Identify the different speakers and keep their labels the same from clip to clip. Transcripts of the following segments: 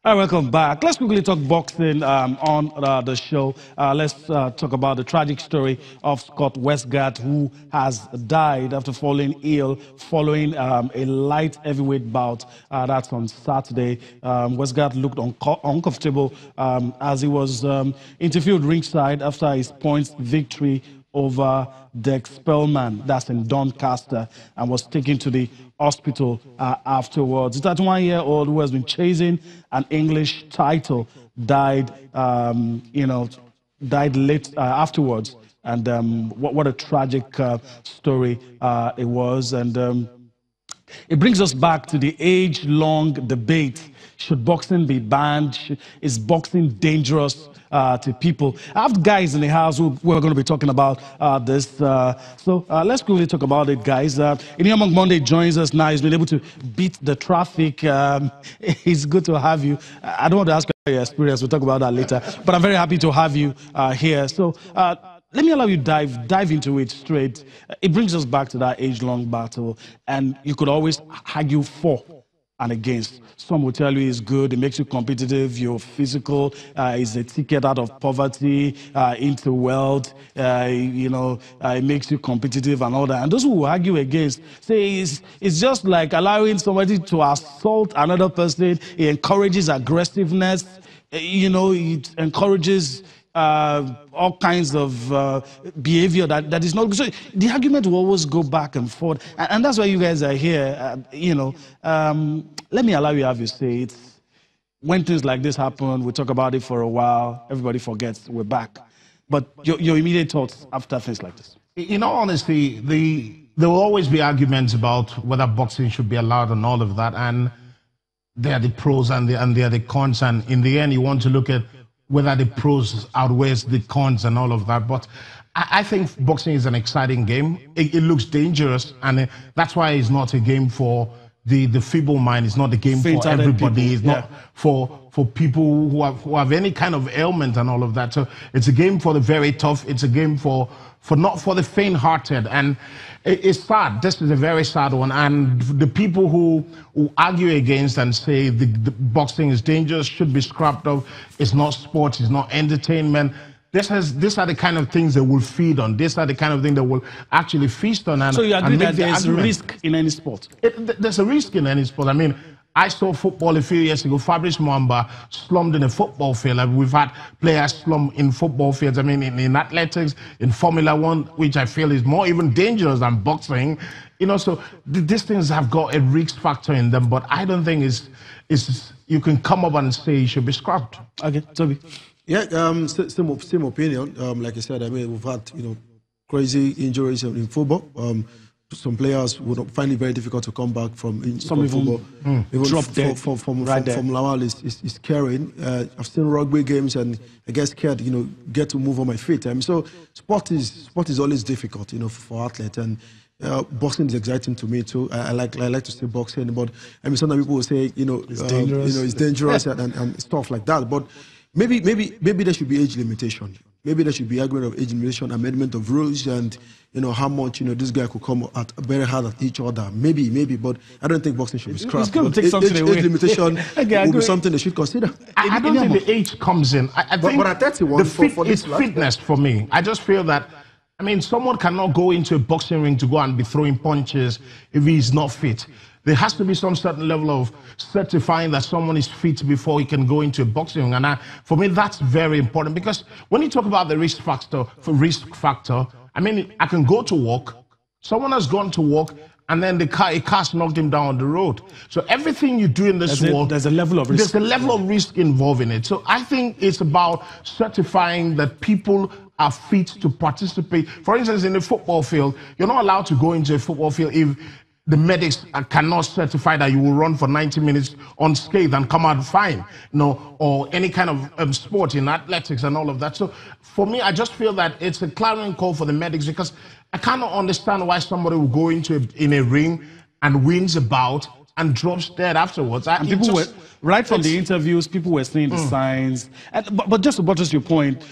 Speaker 1: Hi, welcome back. Let's quickly talk boxing on the show. Let's talk about the tragic story of Scott Westgarth, who has died after falling ill following a light heavyweight bout. That's on Saturday. Westgarth looked uncomfortable as he was interviewed ringside after his points victory over Dex Spellman, that's in Doncaster, and was taken to the hospital afterwards. The 31-year-old who has been chasing an English title died, died late afterwards. And what a tragic story it was. And it brings us back to the age-long debate. Should boxing be banned? Is boxing dangerous to people? I have guys in the house who are going to be talking about this. So let's quickly talk about it, guys. Inyamong Monday joins us now. He's been able to beat the traffic. It's good to have you. I don't want to ask about your experience. We'll talk about that later. But I'm very happy to have you here. So let me allow you dive into it straight. It brings us back to that age-long battle, and you could always argue for and against. Some will tell you it's good, it makes you competitive, you're physical, it's a ticket out of poverty into wealth, it makes you competitive and all that. And those who will argue against say it's just like allowing somebody to assault another person. It encourages aggressiveness, it encourages all kinds of behavior that is not good. So the argument will always go back and forth, and that's why you guys are here. Let me allow you to have your say. When things like this happen, we talk about it for a while, everybody forgets, we're back. But your immediate thoughts after things like this?
Speaker 2: In all honesty, there will always be arguments about whether boxing should be allowed and all of that, and there are the pros and there are the cons, and in the end you want to look at whether the pros outweighs the cons and all of that. But I think boxing is an exciting game. It looks dangerous, and that's why it's not a game for the feeble mind. It's not a game for everybody. People. It's not for people who have any kind of ailment and all of that. So it's a game for the very tough. It's a game for not for the faint-hearted. And it's sad. This is a very sad one. And the people who argue against and say the boxing is dangerous, should be scrapped off, it's not sports, it's not entertainment. These are the kind of things they will feed on. These are the kind of things they will actually feast on. And,
Speaker 1: so you agree that there's a risk in any sport?
Speaker 2: There's a risk in any sport. I mean, I saw football a few years ago. Fabrice Mwamba slumped in a football field. And we've had players slump in football fields. I mean, in athletics, in Formula One, which I feel is more even dangerous than boxing. So these things have got a risk factor in them. But I don't think you can come up and say it should be scrapped.
Speaker 1: Okay, Toby.
Speaker 3: Yeah, same opinion. Like I said, I mean, we've had crazy injuries in football. Some players would find it very difficult to come back from football. Even
Speaker 1: drop dead
Speaker 3: from Lawal is caring. I've seen rugby games and I get scared, get to move on my feet. So sport is always difficult, for athletes. And boxing is exciting to me too. I like to see boxing, but I mean, sometimes people will say,
Speaker 1: it's dangerous,
Speaker 3: it's dangerous and stuff like that. But maybe there should be age limitation. Maybe there should be argument of age limitation, amendment of rules, and how much this guy could come at very hard at each other. Maybe, but I don't think boxing should be scrapped.
Speaker 1: It's going to take something away.
Speaker 3: Age limitation will be something they should consider.
Speaker 2: I don't think the age comes in. I think
Speaker 3: but at 31,
Speaker 2: it's fitness for me. I just feel that. I mean, someone cannot go into a boxing ring to go and be throwing punches if he's not fit. There has to be some certain level of certifying that someone is fit before he can go into a boxing ring. And for me, that's very important, because when you talk about the risk factor, I mean, I can go to work, someone has gone to work, and then a car's knocked him down on the road. So everything you do in this world,
Speaker 1: there's a level of risk.
Speaker 2: There's a level of risk involved in it. So I think it's about certifying that people are fit to participate. For instance, in the football field, you're not allowed to go into a football field if the medics cannot certify that you will run for 90 minutes unscathed and come out fine, or any kind of sport in athletics and all of that. So for me, I just feel that it's a clarion call for the medics, because I cannot understand why somebody will go in a ring and wins a bout and drops dead afterwards.
Speaker 1: And people were, right from the interviews, people were seeing the signs. But just to buttress your point,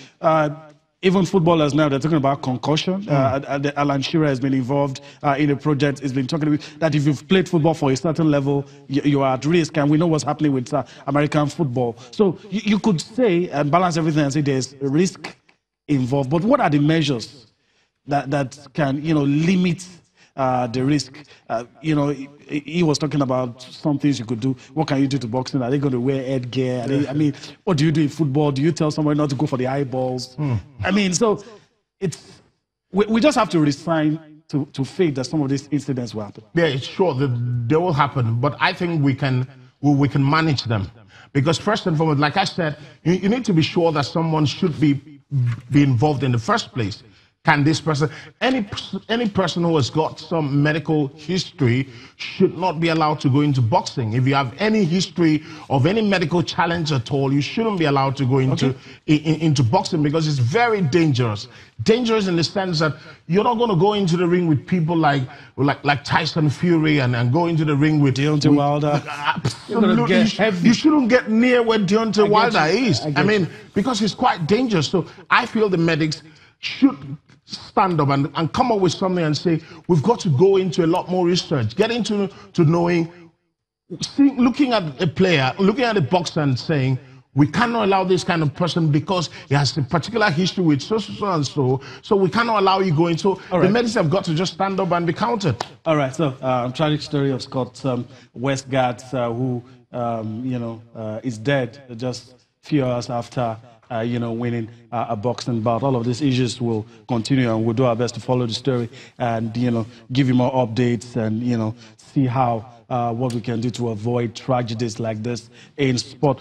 Speaker 1: even footballers now, they're talking about concussion. Alan Shearer has been involved in a project. He's been talking about that if you've played football for a certain level, you are at risk. And we know what's happening with American football. So you could say and balance everything and say there's a risk involved. But what are the measures that can, limit the risk? He was talking about some things you could do. What can you do to boxing? Are they going to wear headgear? What do you do in football? Do you tell somebody not to go for the eyeballs? So we just have to resign to fate that some of these incidents will happen.
Speaker 2: Yeah, it's sure that they will happen, but I think we can manage them. Because first and foremost, like I said, you need to be sure that someone should be involved in the first place. Can this person, any person who has got some medical history should not be allowed to go into boxing. If you have any history of any medical challenge at all, you shouldn't be allowed to go into boxing, because it's very dangerous. Dangerous in the sense that you're not going to go into the ring with people like Tyson Fury and go into the ring with
Speaker 1: Deontay Wilder.
Speaker 2: Absolutely. You shouldn't get near where Deontay Wilder is. Because it's quite dangerous. So I feel the medics should stand up and come up with something and say, we've got to go into a lot more research, get into knowing, looking at a player, looking at a boxer and saying, we cannot allow this kind of person because he has a particular history with so and so, so we cannot allow you going. So the medics have got to just stand up and be counted.
Speaker 1: All right, so tragic story of Scott Westgarth, who, is dead just a few hours after winning a boxing bout. All of these issues will continue, and we'll do our best to follow the story and, give you more updates and, see how, what we can do to avoid tragedies like this in sport.